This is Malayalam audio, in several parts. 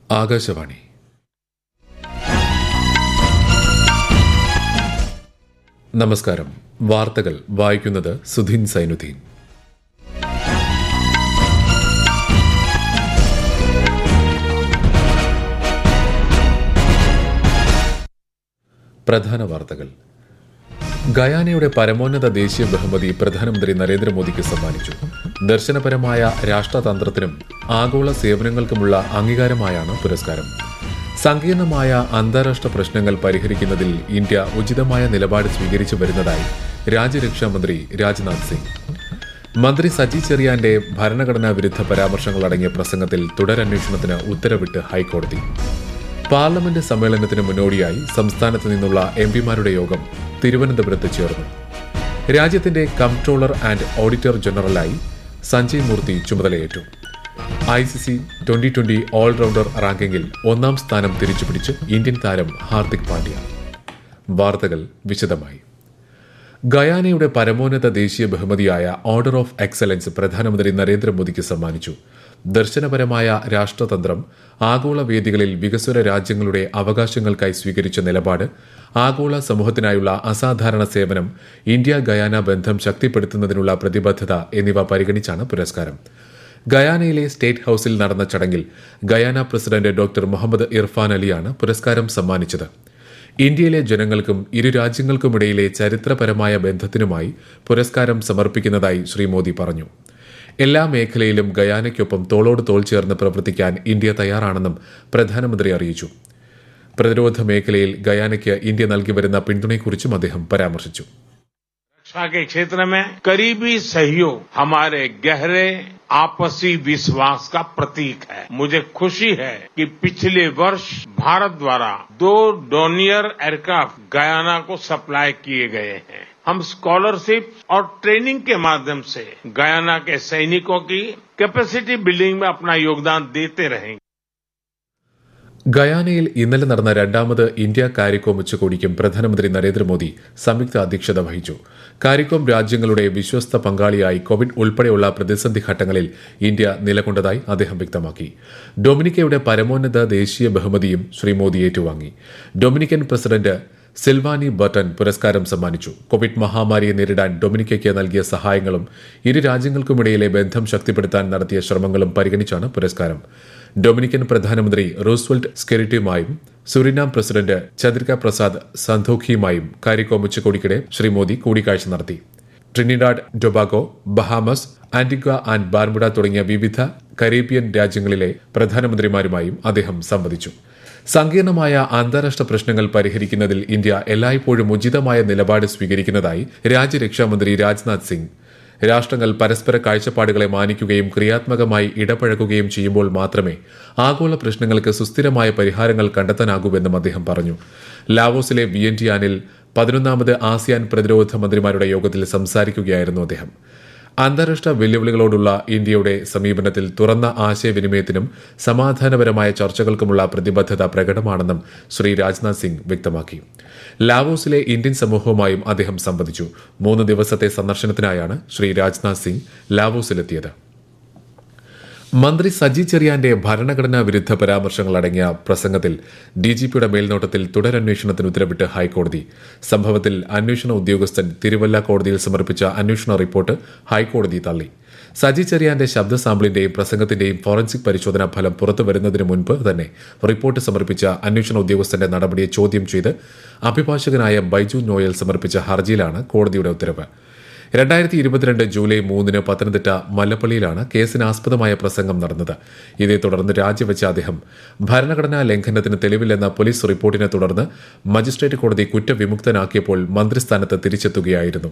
ആകാശവാണി. നമസ്കാരം. വാർത്തകൾ വായിക്കുന്നത് സുധീൻ സൈനുദ്ദീൻ. പ്രധാന വാർത്തകൾ. ഗയാനയുടെ പരമോന്നത ദേശീയ ബഹുമതി പ്രധാനമന്ത്രി നരേന്ദ്രമോദിക്ക് സമ്മാനിച്ചു. ദർശനപരമായ രാഷ്ട്രതന്ത്രത്തിനും ആഗോള സേവനങ്ങൾക്കുമുള്ള അംഗീകാരമായാണ് പുരസ്കാരം. സങ്കീർണമായ അന്താരാഷ്ട്ര പ്രശ്നങ്ങൾ പരിഹരിക്കുന്നതിൽ ഇന്ത്യ ഉചിതമായ നിലപാട് സ്വീകരിച്ചു വരുന്നതായി രാജ്യരക്ഷാമന്ത്രി രാജ്നാഥ് സിംഗ്. മന്ത്രി സജി ചെറിയാന്റെ ഭരണഘടനാ വിരുദ്ധ പരാമർശങ്ങളടങ്ങിയ പ്രസംഗത്തിൽ തുടരന്വേഷണത്തിന് ഉത്തരവിട്ട് ഹൈക്കോടതി. പാർലമെന്റ് സമ്മേളനത്തിന് മുന്നോടിയായി സംസ്ഥാനത്ത് നിന്നുള്ള എംപിമാരുടെ യോഗം തിരുവനന്തപുരത്ത് ചേർന്നു. രാജ്യത്തിന്റെ കംട്രോളർ ആൻഡ് ഓഡിറ്റർ ജനറലായി സഞ്ജയ് മൂർത്തി ചുമതലയേറ്റു. ICC 2020 ഓൾറൗണ്ടർ റാങ്കിങ്ങിൽ 1-ാം സ്ഥാനം തിരിച്ചുപിടിച്ച് ഇന്ത്യൻ താരം ഹാർദിക് പാണ്ഡ്യ. വാർത്തകൾ വിശദമായി. ഗയാനയുടെ പരമോന്നത ദേശീയ ബഹുമതിയായ ഓർഡർ ഓഫ് എക്സലൻസ് പ്രധാനമന്ത്രി നരേന്ദ്രമോദിക്ക് സമ്മാനിച്ചു. ദർശനപരമായ രാഷ്ട്രതന്ത്രം, ആഗോള വേദികളിൽ വികസ്വര രാജ്യങ്ങളുടെ അവകാശങ്ങൾക്കായി സ്വീകരിച്ച നിലപാട്, ആഗോള സമൂഹത്തിനായുള്ള അസാധാരണ സേവനം, ഇന്ത്യ ഗയാന ബന്ധം ശക്തിപ്പെടുത്തുന്നതിനുള്ള പ്രതിബദ്ധത എന്നിവ പരിഗണിച്ചാണ് പുരസ്കാരം. ഗയാനയിലെ സ്റ്റേറ്റ് ഹൌസിൽ നടന്ന ചടങ്ങിൽ Guyana president doctor Mohamed Irfaan അലിയാണ് പുരസ്കാരം സമ്മാനിച്ചത്. ഇന്ത്യയിലെ ജനങ്ങൾക്കും ഇരു രാജ്യങ്ങൾക്കുമിടയിലെ ചരിത്രപരമായ ബന്ധത്തിനുമായി പുരസ്കാരം സമർപ്പിക്കുന്നതായി ശ്രീ മോദി പറഞ്ഞു. എല്ലാ മേഖലയിലും ഗയാനയ്ക്കൊപ്പം തോളോട് തോൾ ചേർന്ന് പ്രവർത്തിക്കാൻ ഇന്ത്യ തയ്യാറാണെന്നും പ്രധാനമന്ത്രി അറിയിച്ചു. പ്രതിരോധ മേഖലയിൽ ഗയാനയ്ക്ക് ഇന്ത്യ നൽകി വരുന്ന പിന്തുണയെക്കുറിച്ചും അദ്ദേഹം പരാമർശിച്ചു. रक्षा के क्षेत्र में करीबी सहयोग हमारे गहरे आपसी विश्वास का प्रतीक है। मुझे खुशी है कि पिछले वर्ष भारत द्वारा 2 डोनियर एयरक्राफ्ट गयाना को सप्लाई किए गए हैं। हम स्कॉलरशिप और ट्रेनिंग के माध्यम से गयाना के सैनिकों की कैपेसिटी बिल्डिंग में अपना योगदान देते रहेंगे. ഗയാനയിൽ ഇന്നലെ നടന്ന 2ാമത് ഇന്ത്യ കാരിക്കോം ഉച്ചകോടിക്കും പ്രധാനമന്ത്രി നരേന്ദ്രമോദി സംയുക്ത അധ്യക്ഷത വഹിച്ചു. കാരിക്കോം രാജ്യങ്ങളുടെ വിശ്വസ്ത പങ്കാളിയായി കോവിഡ് ഉൾപ്പെടെയുള്ള പ്രതിസന്ധി ഘട്ടങ്ങളിൽ ഇന്ത്യ നിലകൊണ്ടതായി അദ്ദേഹം വ്യക്തമാക്കി. ഡൊമിനിക്കയുടെ പരമോന്നത ദേശീയ ബഹുമതിയും ശ്രീ മോദി ഏറ്റുവാങ്ങി. ഡൊമിനിക്കൻ പ്രസിഡന്റ് സിൽവാനി ബർട്ടൺ പുരസ്കാരം സമ്മാനിച്ചു. കോവിഡ് മഹാമാരിയെ നേരിടാൻ ഡൊമിനിക്കയ്ക്ക് നൽകിയ സഹായങ്ങളും ഇരു രാജ്യങ്ങൾക്കുമിടയിലെ ബന്ധം ശക്തിപ്പെടുത്താൻ നടത്തിയ ശ്രമങ്ങളും പരിഗണിച്ചാണ് പുരസ്കാരം. ഡൊമിനിക്കൻ പ്രധാനമന്ത്രി റൂസ്വെൽറ്റ് സ്കെറിറ്റിയുമായും സുരിനാം പ്രസിഡന്റ് ചന്ദ്രിക പ്രസാദ് സന്തോഖിയുമായും കാരിക്കോം ഉച്ചകോടിക്കിടെ ശ്രീ മോദി കൂടിക്കാഴ്ച നടത്തി. Trinidad Tobago, Bahamas, Antigua and Barbuda തുടങ്ങിയ വിവിധ കരീബിയൻ രാജ്യങ്ങളിലെ പ്രധാനമന്ത്രിമാരുമായും അദ്ദേഹം സംവദിച്ചു. സങ്കീർണമായ അന്താരാഷ്ട്ര പ്രശ്നങ്ങൾ പരിഹരിക്കുന്നതിൽ ഇന്ത്യ എല്ലായ്പ്പോഴും ഉചിതമായ നിലപാട് സ്വീകരിക്കുന്നതായി രാജ്യരക്ഷാമന്ത്രി രാജ്നാഥ് സിംഗ്. രാഷ്ട്രങ്ങൾ പരസ്പര കാഴ്ചപ്പാടുകളെ മാനിക്കുകയും ക്രിയാത്മകമായി ഇടപഴകുകയും ചെയ്യുമ്പോൾ മാത്രമേ ആഗോള പ്രശ്നങ്ങൾക്ക് സുസ്ഥിരമായ പരിഹാരങ്ങൾ കണ്ടെത്താനാകൂവെന്നും അദ്ദേഹം പറഞ്ഞു. ലാവോസിലെ വിയന്റിയാനിൽ 11ാമത് ആസിയാൻ പ്രതിരോധ മന്ത്രിമാരുടെ യോഗത്തിൽ സംസാരിക്കുകയായിരുന്നു അദ്ദേഹം. അന്താരാഷ്ട്ര വെല്ലുവിളികളോടുള്ള ഇന്ത്യയുടെ സമീപനത്തിൽ തുറന്ന ആശയവിനിമയത്തിനും സമാധാനപരമായ ചർച്ചകൾക്കുമുള്ള പ്രതിബദ്ധത പ്രകടമാണെന്നും ശ്രീ രാജ്നാഥ് സിംഗ് വ്യക്തമാക്കി. ലാവോസിലെ ഇന്ത്യൻ സമൂഹവുമായും അദ്ദേഹം സംവദിച്ചു. 3 ദിവസത്തെ സന്ദർശനത്തിനായാണ് ശ്രീ രാജ്നാഥ് സിംഗ് ലാവോസിലെത്തിയത്. മന്ത്രി സജി ചെറിയാന്റെ ഭരണഘടനാ വിരുദ്ധ പരാമർശങ്ങളടങ്ങിയ പ്രസംഗത്തിൽ ഡിജിപിയുടെ മേൽനോട്ടത്തിൽ തുടരന്വേഷണത്തിന് ഉത്തരവിട്ട് ഹൈക്കോടതി. സംഭവത്തിൽ അന്വേഷണ ഉദ്യോഗസ്ഥൻ തിരുവല്ല കോടതിയിൽ സമർപ്പിച്ച അന്വേഷണ റിപ്പോർട്ട് ഹൈക്കോടതി തള്ളി. സജി ചെറിയാന്റെ ശബ്ദ സാമ്പിളിന്റെയും പ്രസംഗത്തിന്റെയും ഫോറൻസിക് പരിശോധനാ ഫലം പുറത്തുവരുന്നതിന് മുൻപ് തന്നെ റിപ്പോർട്ട് സമർപ്പിച്ച അന്വേഷണ ഉദ്യോഗസ്ഥന്റെ നടപടിയെ ചോദ്യം ചെയ്ത് അഭിഭാഷകനായ ബൈജു നോയൽ സമർപ്പിച്ച ഹർജിയിലാണ് കോടതിയുടെ ഉത്തരവ്. 2022 ജൂലൈ 3 പത്തനംതിട്ട മല്ലപ്പള്ളിയിലാണ് കേസിനാസ്പദമായ പ്രസംഗം നടന്നത്. ഇതേ തുടർന്ന് രാജിവെച്ച അദ്ദേഹം ഭരണഘടനാ ലംഘനത്തിന് തെളിവില്ലെന്ന പോലീസ് റിപ്പോർട്ടിനെ തുടർന്ന് മജിസ്ട്രേറ്റ് കോടതി കുറ്റവിമുക്തനാക്കിയപ്പോൾ മന്ത്രിസ്ഥാനത്ത് തിരിച്ചെത്തുകയായിരുന്നു.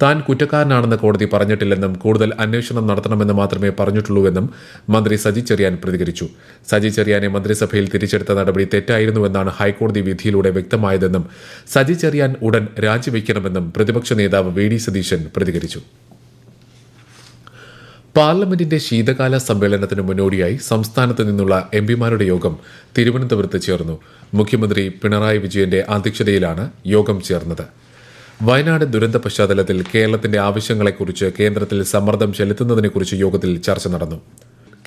താൻ കുറ്റക്കാരനാണെന്ന് കോടതി പറഞ്ഞിട്ടില്ലെന്നും കൂടുതൽ അന്വേഷണം നടത്തണമെന്ന് മാത്രമേ പറഞ്ഞിട്ടുള്ളൂവെന്നും മന്ത്രി സജി ചെറിയാൻ പ്രതികരിച്ചു. സജി ചെറിയാനെ മന്ത്രിസഭയിൽ തിരിച്ചെടുത്ത നടപടി തെറ്റായിരുന്നുവെന്നാണ് ഹൈക്കോടതി വിധിയിലൂടെ വ്യക്തമായതെന്നും സജി ചെറിയാൻ ഉടൻ രാജിവെക്കണമെന്നും പ്രതിപക്ഷ നേതാവ് വി.ഡി. സതീശൻ പ്രതികരിച്ചു. പാർലമെന്റിന്റെ ശീതകാല സമ്മേളനത്തിന് മുന്നോടിയായി സംസ്ഥാനത്ത് നിന്നുള്ള എംപിമാരുടെ യോഗം തിരുവനന്തപുരത്ത് ചേർന്നു. മുഖ്യമന്ത്രി പിണറായി വിജയന്റെ അധ്യക്ഷതയിലാണ് യോഗം ചേർന്നത്. വയനാട് ദുരന്ത പശ്ചാത്തലത്തിൽ കേരളത്തിന്റെ ആവശ്യങ്ങളെക്കുറിച്ച് കേന്ദ്രത്തിൽ സമ്മർദ്ദം ചെലുത്തുന്നതിനെക്കുറിച്ച് യോഗത്തിൽ ചർച്ച നടന്നു.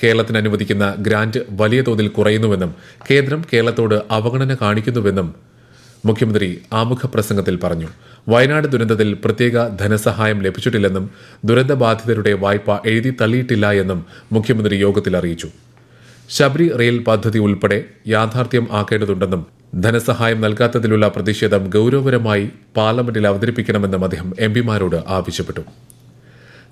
കേരളത്തിന് അനുവദിക്കുന്ന ഗ്രാന്റ് വലിയ തോതിൽ കുറയുന്നുവെന്നും കേന്ദ്രം കേരളത്തോട് അവഗണന കാണിക്കുന്നുവെന്നും മുഖ്യമന്ത്രി ആമുഖ പ്രസംഗത്തിൽ പറഞ്ഞു. വയനാട് ദുരന്തത്തിൽ പ്രത്യേക ധനസഹായം ലഭിച്ചിട്ടില്ലെന്നും ദുരന്തബാധിതരുടെ വായ്പ എഴുതി തള്ളിയിട്ടില്ല എന്നും മുഖ്യമന്ത്രി യോഗത്തിൽ അറിയിച്ചു. ശബരി റെയിൽ പദ്ധതി ഉൾപ്പെടെ യാഥാർത്ഥ്യം ആക്കേണ്ടതുണ്ടെന്നും ധനസഹായം നൽകാത്തതിലുള്ള പ്രതിഷേധം ഗൌരവപരമായി പാർലമെന്റിൽ അവതരിപ്പിക്കണമെന്നും അദ്ദേഹം എംപിമാരോട് ആവശ്യപ്പെട്ടു.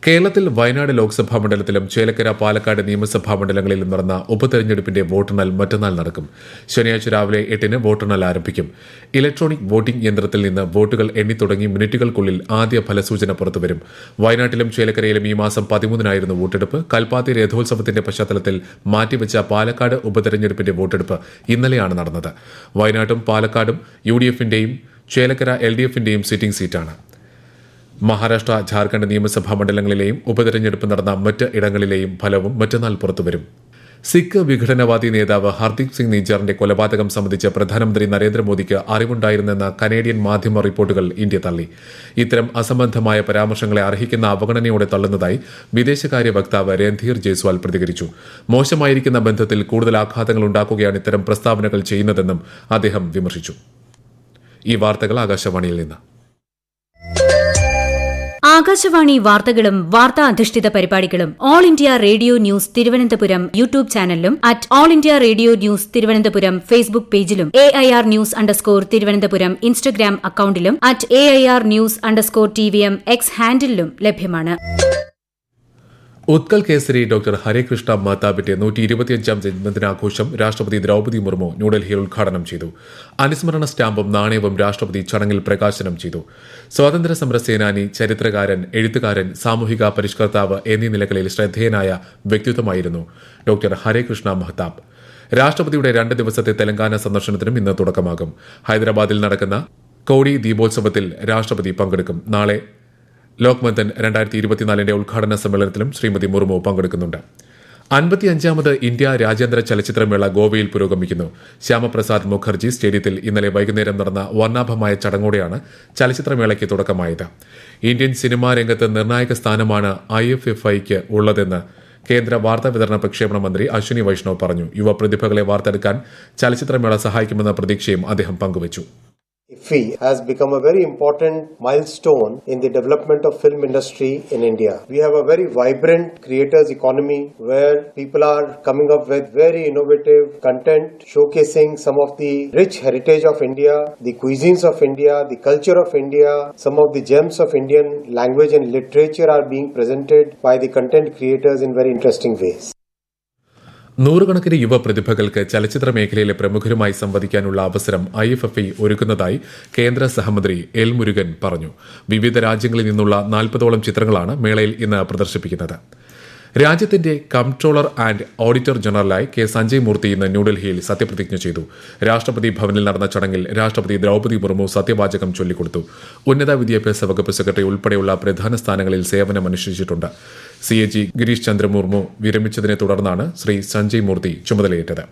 കേരളത്തിൽ വയനാട് ലോക്സഭാ മണ്ഡലത്തിലും ചേലക്കര, പാലക്കാട് നിയമസഭാ മണ്ഡലങ്ങളിലും നടന്ന ഉപതെരഞ്ഞെടുപ്പിന്റെ വോട്ടെണ്ണൽ മറ്റന്നാൾ നടക്കും. ശനിയാഴ്ച രാവിലെ 8-ന് വോട്ടെണ്ണൽ ആരംഭിക്കും. ഇലക്ട്രോണിക് വോട്ടിംഗ് യന്ത്രത്തിൽ നിന്ന് വോട്ടുകൾ എണ്ണിത്തുടങ്ങി മിനിറ്റുകൾക്കുള്ളിൽ ആദ്യ ഫലസൂചന പുറത്തുവരും. വയനാട്ടിലും ചേലക്കരയിലും ഈ മാസം 13-നായിരുന്നു വോട്ടെടുപ്പ്. കൽപ്പാത്തി രഥോത്സവത്തിന്റെ പശ്ചാത്തലത്തിൽ മാറ്റിവെച്ച പാലക്കാട് ഉപതെരഞ്ഞെടുപ്പിന്റെ വോട്ടെടുപ്പ് ഇന്നലെയാണ് നടന്നത്. വയനാട്ടും പാലക്കാടും UDF-ന്റെയും ചേലക്കര LDF-ന്റെയും സിറ്റിംഗ് സീറ്റാണ്. മഹാരാഷ്ട്ര, ഝാർഖണ്ഡ് നിയമസഭാ മണ്ഡലങ്ങളിലെയും ഉപതെരഞ്ഞെടുപ്പ് നടന്ന മറ്റ് ഇടങ്ങളിലെയും ഫലവും മറ്റന്നാൾ പുറത്തുവരും. സിഖ് വിഘടനവാദി നേതാവ് ഹർദീപ് സിംഗ് നിജാറിന്റെ കൊലപാതകം സംബന്ധിച്ച് പ്രധാനമന്ത്രി നരേന്ദ്രമോദിക്ക് അറിവുണ്ടായിരുന്നെന്ന കനേഡിയൻ മാധ്യമ റിപ്പോർട്ടുകൾ ഇന്ത്യ തള്ളി. ഇത്തരം അസംബന്ധമായ പരാമർശങ്ങളെ അർഹിക്കുന്ന അവഗണനയോടെ തള്ളുന്നതായി വിദേശകാര്യ വക്താവ് രൺധീർ ജയ്സ്വാൾ പ്രതികരിച്ചു. മോശമായിരിക്കുന്ന ബന്ധത്തിൽ കൂടുതൽ ആഘാതങ്ങൾ ഉണ്ടാക്കുകയാണ് ഇത്തരം പ്രസ്താവനകൾ ചെയ്യുന്നതെന്നും അദ്ദേഹം വിമർശിച്ചു. ഈ വാർത്തകൾ ആകാശവാണിയിൽ നിന്ന്. ആകാശവാണി വാർത്തകളും വാർത്താ അധിഷ്ഠിത പരിപാടികളും All India Radio News Thiruvananthapuram YouTube ചാനലിലും @all India Radio News Thiruvananthapuram Facebook പേജിലും AIR ന്യൂസ് തിരുവനന്തപുരം ഇൻസ്റ്റഗ്രാം അക്കൌണ്ടിലും @AIR ന്യൂസ്_TVM X ഹാൻഡിലും ലഭ്യമാണ്. ഉത്കൽ കേസരി ഡോക്ടർ ഹരേകൃഷ്ണ മഹ്താബിന്റെ 125ാം ജന്മദിനാഘോഷം രാഷ്ട്രപതി ദ്രൌപദി മുർമു ന്യൂഡൽഹിയിൽ ഉദ്ഘാടനം ചെയ്തു. അനുസ്മരണ സ്റ്റാമ്പും നാണയവും രാഷ്ട്രപതി ചടങ്ങിൽ പ്രകാശനം ചെയ്തു. സ്വാതന്ത്ര്യസമര സേനാനി, ചരിത്രകാരൻ, എഴുത്തുകാരൻ, സാമൂഹിക പരിഷ്കർത്താവ് എന്നീ നിലകളിൽ ശ്രദ്ധേയനായ വ്യക്തിത്വമായിരുന്നു ഡോക്ടർ ഹരേകൃഷ്ണ മഹ്താബ്. രാഷ്ട്രപതിയുടെ 2 ദിവസത്തെ തെലങ്കാന സന്ദർശനത്തിനും ഇന്ന് തുടക്കമാകും. ഹൈദരാബാദിൽ നടക്കുന്ന കോടി ദീപോത്സവത്തിൽ രാഷ്ട്രപതി പങ്കെടുക്കും. നാളെ ലോക്മന്ഥൻ 2024 ഉദ്ഘാടന സമ്മേളനത്തിലും ശ്രീമതി മുർമു പങ്കെടുക്കുന്നുണ്ട്. 55ാമത് ഇന്ത്യ രാജ്യാന്തര ചലച്ചിത്രമേള ഗോവയിൽ പുരോഗമിക്കുന്നു. ശ്യാമപ്രസാദ് മുഖർജി സ്റ്റേഡിയത്തിൽ ഇന്നലെ വൈകുന്നേരം നടന്ന വർണ്ണാഭമായ ചടങ്ങോടെയാണ് ചലച്ചിത്രമേളയ്ക്ക് തുടക്കമായത്. ഇന്ത്യൻ സിനിമാ രംഗത്ത് നിർണായക സ്ഥാനമാണ് IFFIക്ക് ഉള്ളതെന്ന് കേന്ദ്ര വാർത്താവിതരണ പ്രക്ഷേപണ മന്ത്രി അശ്വിനി വൈഷ്ണവ് പറഞ്ഞു. യുവ പ്രതിഭകളെ വാർത്തെടുക്കാൻ ചലച്ചിത്രമേള സഹായിക്കുമെന്ന പ്രതീക്ഷയും അദ്ദേഹം പങ്കുവച്ചു. IFFI has become a very important milestone in the development of film industry in India. We have a very vibrant creators economy where people are coming up with very innovative content showcasing some of the rich heritage of India, the cuisines of India, the culture of India. Some of the gems of Indian language and literature are being presented by the content creators in very interesting ways. നൂറുകണക്കിന് യുവ പ്രതിഭകൾക്ക് ചലച്ചിത്ര മേഖലയിലെ പ്രമുഖരുമായി സംവദിക്കാനുള്ള അവസരം IFFI ഒരുക്കുന്നതായി കേന്ദ്ര സഹമന്ത്രി എൽ മുരുകൻ പറഞ്ഞു. വിവിധ രാജ്യങ്ങളിൽ നിന്നുള്ള 40ഓളം ചിത്രങ്ങളാണ് മേളയിൽ ഇന്ന് പ്രദർശിപ്പിക്കുന്നത്. രാജ്യത്തിന്റെ കംട്രോളർ ആൻഡ് ഓഡിറ്റർ ജനറലായി K. സഞ്ജയ് മൂർത്തി ഇന്ന് ന്യൂഡൽഹിയിൽ സത്യപ്രതിജ്ഞ ചെയ്തു. രാഷ്ട്രപതി ഭവനിൽ നടന്ന ചടങ്ങിൽ രാഷ്ട്രപതി ദ്രൌപദി മുർമു സത്യവാചകം ചൊല്ലിക്കൊടുത്തു. ഉന്നത വിദ്യാഭ്യാസ വകുപ്പ് സെക്രട്ടറി ഉൾപ്പെടെയുള്ള പ്രധാന സ്ഥാനങ്ങളിൽ സേവനമനുഷ്ഠിച്ചിട്ടുണ്ട്. CAG ഗിരീഷ് ചന്ദ്ര മുർമു വിരമിച്ചതിനെ തുടർന്നാണ് ശ്രീ സഞ്ജയ് മൂർത്തി ചുമതലയേറ്റത്.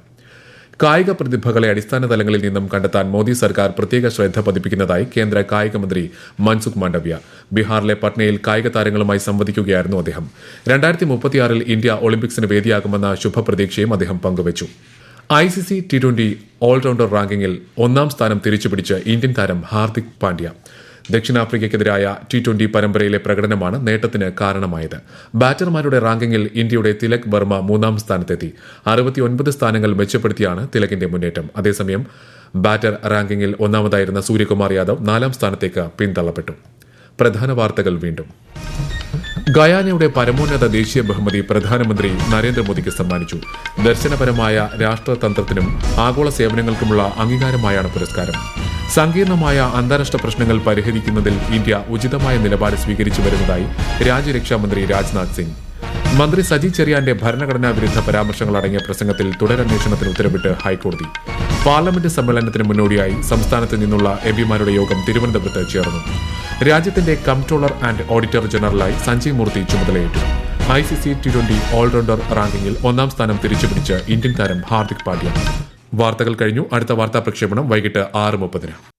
കായിക പ്രതിഭകളെ അടിസ്ഥാന തലങ്ങളിൽ നിന്നും കണ്ടെത്താൻ മോദി സർക്കാർ പ്രത്യേക ശ്രദ്ധ പതിപ്പിക്കുന്നതായി കേന്ദ്ര കായിക മന്ത്രി മൻസുഖ് മാണ്ഡവ്യ. ബീഹാറിലെ പട്നയിൽ കായിക താരങ്ങളുമായി സംവദിക്കുകയായിരുന്നു അദ്ദേഹം. 2036 ഇന്ത്യ ഒളിമ്പിക്സിന് വേദിയാകുമെന്ന ശുഭപ്രതീക്ഷയും അദ്ദേഹം പങ്കുവച്ചു. ICC T20 ഓൾറൗണ്ടർ റാങ്കിങ്ങിൽ 1ാം സ്ഥാനം തിരിച്ചുപിടിച്ച് ഇന്ത്യൻ താരം ഹാർദിക് പാണ്ഡ്യ. ദക്ഷിണാഫ്രിക്കയ്ക്കെതിരായ T20 പരമ്പരയിലെ പ്രകടനമാണ് നേട്ടത്തിന് കാരണമായത്. ബാറ്റർമാരുടെ റാങ്കിങ്ങിൽ ഇന്ത്യയുടെ തിലക് വർമ്മ 3ാം സ്ഥാനത്തെത്തി. 69 സ്ഥാനങ്ങൾ മെച്ചപ്പെടുത്തിയാണ് തിലകിന്റെ മുന്നേറ്റം. അതേസമയം ബാറ്റർ റാങ്കിങ്ങിൽ 1ാമതായിരുന്ന സൂര്യകുമാർ യാദവ് 4ാം സ്ഥാനത്തേക്ക് പിന്തള്ളപ്പെട്ടു. പ്രധാന വാർത്തകൾ വീണ്ടും. ഗയാനയുടെ പരമോന്നത ദേശീയ ബഹുമതി പ്രധാനമന്ത്രി നരേന്ദ്രമോദിക്ക് സമ്മാനിച്ചു. ദർശനപരമായ രാഷ്ട്രതന്ത്രത്തിനും ആഗോള സേവനങ്ങൾക്കുമുള്ള അംഗീകാരമായാണ് പുരസ്കാരം. സങ്കീർണമായ അന്താരാഷ്ട്ര പ്രശ്നങ്ങൾ പരിഹരിക്കുന്നതിൽ ഇന്ത്യ ഉചിതമായ നിലപാട് സ്വീകരിച്ചു വരുന്നതായി രാജ്യരക്ഷാമന്ത്രി രാജ്നാഥ് സിംഗ്. മന്ത്രി സജി ചെറിയാന്റെ ഭരണഘടനാ വിരുദ്ധ പരാമർശങ്ങൾ അടങ്ങിയ പ്രസംഗത്തിൽ തുടരന്വേഷണത്തിന് ഉത്തരവിട്ട് ഹൈക്കോടതി. പാർലമെന്റ് സമ്മേളനത്തിന് മുന്നോടിയായി സംസ്ഥാനത്ത് നിന്നുള്ള എംപിമാരുടെ യോഗം തിരുവനന്തപുരത്ത് ചേർന്നു. രാജ്യത്തിന്റെ കംട്രോളർ ആൻഡ് ഓഡിറ്റർ ജനറലായി സഞ്ജയ് മൂർത്തി ചുമതലയേറ്റു. ICC T20 ഓൾറൗണ്ടർ റാങ്കിങ്ങിൽ 1ാം സ്ഥാനം തിരിച്ചുപിടിച്ച് ഇന്ത്യൻ താരം ഹാർദിക് പാണ്ഡ്യ. വാർത്തകൾ കഴിഞ്ഞു. അടുത്ത വാർത്താ പ്രക്ഷേപണം വൈകിട്ട് 6:30.